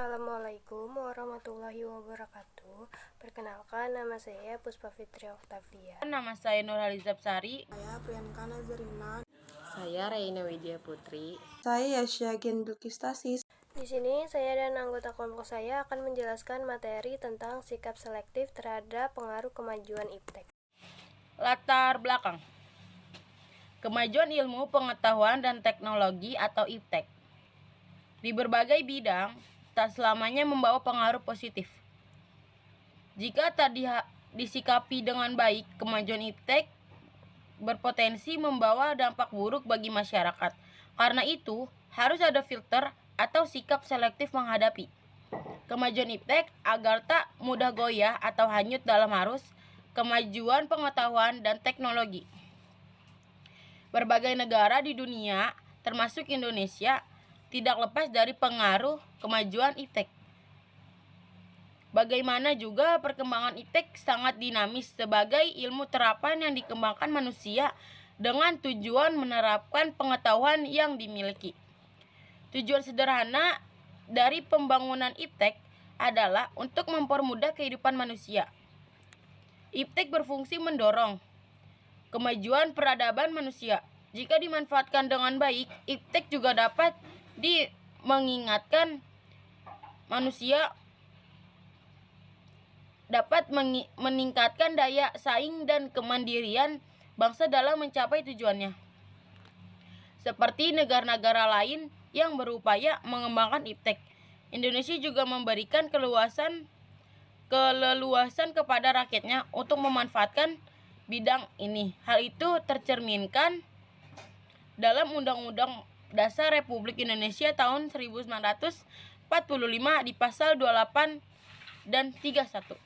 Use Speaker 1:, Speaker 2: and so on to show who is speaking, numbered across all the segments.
Speaker 1: Assalamualaikum warahmatullahi wabarakatuh. Perkenalkan, nama saya Puspa Fitri Oktavia.
Speaker 2: Nama saya Nurhaliza Sari.
Speaker 3: Saya Priyanka Nazarina.
Speaker 4: Saya Reina Widya Putri.
Speaker 3: Saya Yasya Gendulkistasis.
Speaker 1: Di sini saya dan anggota kelompok saya akan menjelaskan materi tentang sikap selektif terhadap pengaruh kemajuan iptek.
Speaker 2: Latar belakang. Kemajuan ilmu pengetahuan dan teknologi atau iptek di berbagai bidang tak selamanya membawa pengaruh positif. Jika tak disikapi dengan baik, kemajuan iptek berpotensi membawa dampak buruk bagi masyarakat. Karena itu, harus ada filter atau sikap selektif menghadapi kemajuan iptek agar tak mudah goyah atau hanyut dalam arus kemajuan pengetahuan dan teknologi. Berbagai negara di dunia, termasuk Indonesia, tidak lepas dari pengaruh kemajuan iptek. Bagaimana juga perkembangan iptek sangat dinamis sebagai ilmu terapan yang dikembangkan manusia dengan tujuan menerapkan pengetahuan yang dimiliki. Tujuan sederhana dari pembangunan iptek adalah untuk mempermudah kehidupan manusia. Iptek berfungsi mendorong kemajuan peradaban manusia. Jika dimanfaatkan dengan baik, iptek juga dapat mengingatkan manusia, dapat meningkatkan daya saing dan kemandirian bangsa dalam mencapai tujuannya. Seperti negara-negara lain yang berupaya mengembangkan iptek, Indonesia juga memberikan keleluasan kepada rakyatnya untuk memanfaatkan bidang ini. Hal itu tercerminkan dalam Undang-Undang Dasar Republik Indonesia tahun 1945 di pasal 28 dan 31.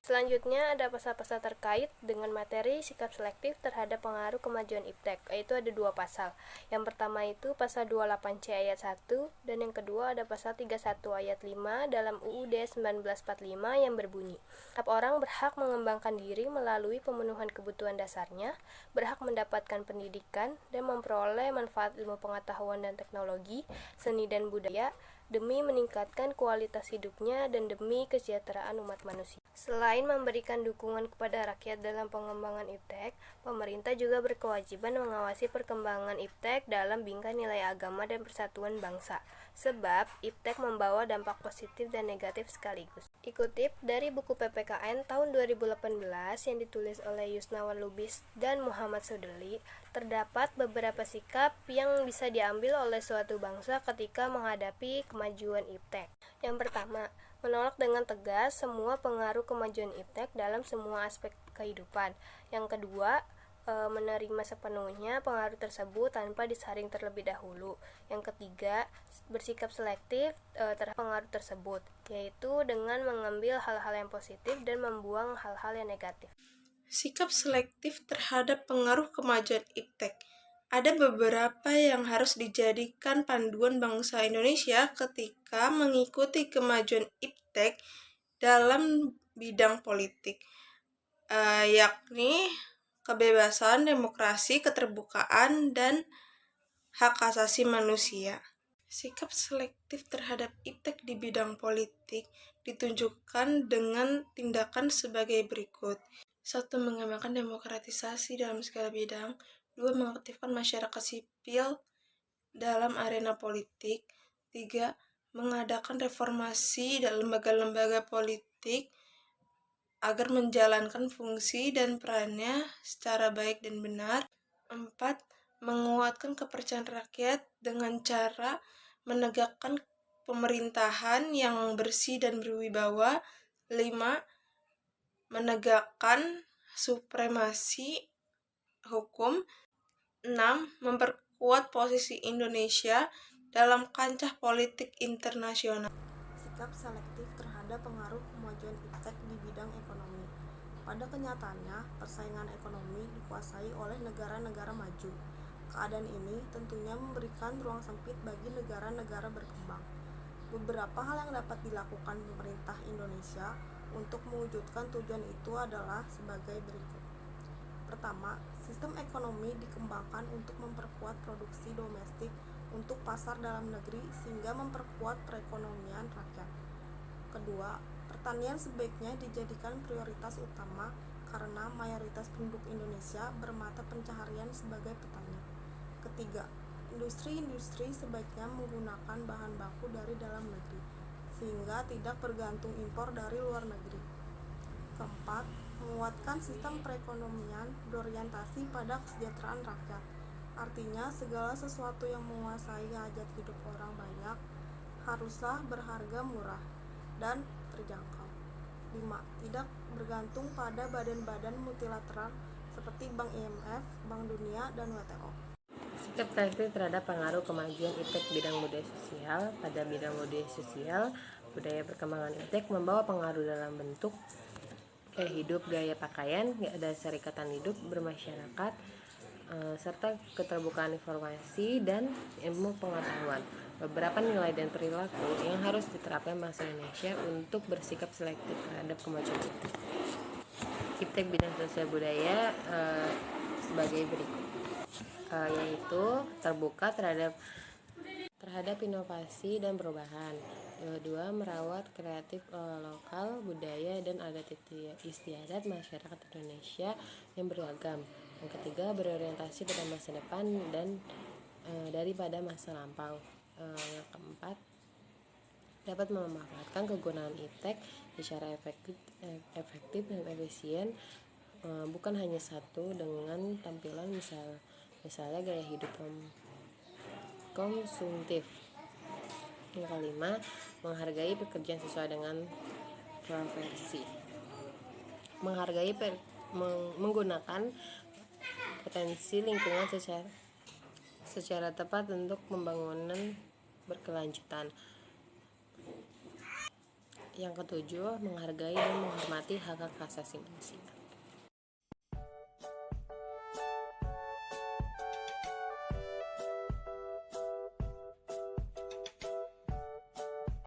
Speaker 1: Selanjutnya ada pasal-pasal terkait dengan materi sikap selektif terhadap pengaruh kemajuan iptek, yaitu ada dua pasal. Yang pertama itu pasal 28C ayat 1, dan yang kedua ada pasal 31 ayat 5 dalam UUD 1945 yang berbunyi, setiap orang berhak mengembangkan diri melalui pemenuhan kebutuhan dasarnya, berhak mendapatkan pendidikan, dan memperoleh manfaat ilmu pengetahuan dan teknologi, seni dan budaya, demi meningkatkan kualitas hidupnya dan demi kesejahteraan umat manusia. Selain memberikan dukungan kepada rakyat dalam pengembangan iptek, pemerintah juga berkewajiban mengawasi perkembangan iptek dalam bingkai nilai agama dan persatuan bangsa, sebab iptek membawa dampak positif dan negatif sekaligus. Dikutip dari buku PPKN tahun 2018 yang ditulis oleh Yusnawan Lubis dan Muhammad Sudeli, terdapat beberapa sikap yang bisa diambil oleh suatu bangsa ketika menghadapi kemajuan iptek. Yang pertama, menolak dengan tegas semua pengaruh kemajuan iptek dalam semua aspek kehidupan. Yang kedua, menerima sepenuhnya pengaruh tersebut tanpa disaring terlebih dahulu. Yang ketiga, bersikap selektif terhadap pengaruh tersebut, yaitu dengan mengambil hal-hal yang positif dan membuang hal-hal yang negatif.
Speaker 3: Sikap selektif terhadap pengaruh kemajuan iptek. Ada beberapa yang harus dijadikan panduan bangsa Indonesia ketika mengikuti kemajuan iptek dalam bidang politik, yakni kebebasan, demokrasi, keterbukaan, dan hak asasi manusia. Sikap selektif terhadap iptek di bidang politik ditunjukkan dengan tindakan sebagai berikut. 1. Mengembangkan demokratisasi dalam segala bidang. 2. Mengaktifkan masyarakat sipil dalam arena politik. 3. Mengadakan reformasi dalam lembaga-lembaga politik agar menjalankan fungsi dan perannya secara baik dan benar. 4. Menguatkan kepercayaan rakyat dengan cara menegakkan pemerintahan yang bersih dan berwibawa. 5. Menegakkan supremasi hukum. 6. Memperkuat posisi Indonesia dalam kancah politik internasional. Sikap selektif terhadap pengaruh kemajuan iptek di bidang ekonomi. Pada kenyataannya, persaingan ekonomi dikuasai oleh negara-negara maju. Keadaan ini tentunya memberikan ruang sempit bagi negara-negara berkembang. Beberapa hal yang dapat dilakukan pemerintah Indonesia untuk mewujudkan tujuan itu adalah sebagai berikut. Pertama, sistem ekonomi dikembangkan untuk memperkuat produksi domestik
Speaker 5: untuk pasar dalam negeri sehingga memperkuat perekonomian rakyat. Kedua, pertanian sebaiknya dijadikan prioritas utama karena mayoritas penduduk Indonesia bermata pencaharian sebagai petani. Ketiga, industri-industri sebaiknya menggunakan bahan baku dari dalam negeri sehingga tidak bergantung impor dari luar negeri. Keempat, menguatkan sistem perekonomian berorientasi pada kesejahteraan rakyat. Artinya, segala sesuatu yang menguasai hajat hidup orang banyak haruslah berharga murah dan terjangkau. 5. Tidak bergantung pada badan-badan multilateral seperti Bank IMF, Bank Dunia, dan WTO.
Speaker 4: Sikap selektif terhadap pengaruh kemajuan iptek bidang budaya sosial. Pada bidang budaya sosial, budaya perkembangan iptek membawa pengaruh dalam bentuk gaya hidup, gaya pakaian, dasar ikatan hidup bermasyarakat, serta keterbukaan informasi dan ilmu pengetahuan. Beberapa nilai dan perilaku yang harus diterapkan bangsa Indonesia untuk bersikap selektif terhadap kemajuan iptek. Iptek bidang sosial budaya sebagai berikut, yaitu terbuka terhadap inovasi dan perubahan. Kedua, merawat kreatif lokal, budaya dan adat istiadat masyarakat Indonesia yang beragam. Yang ketiga, berorientasi pada masa depan dan daripada masa lampau. Yang keempat, dapat memanfaatkan kegunaan iptek secara efektif dan efisien, bukan hanya satu dengan tampilan misalnya gaya hidup konsumtif. Yang kelima, menghargai pekerjaan sesuai dengan profesi. Menggunakan potensi lingkungan secara tepat untuk pembangunan berkelanjutan. Yang ketujuh, menghargai dan menghormati hak asasi manusia.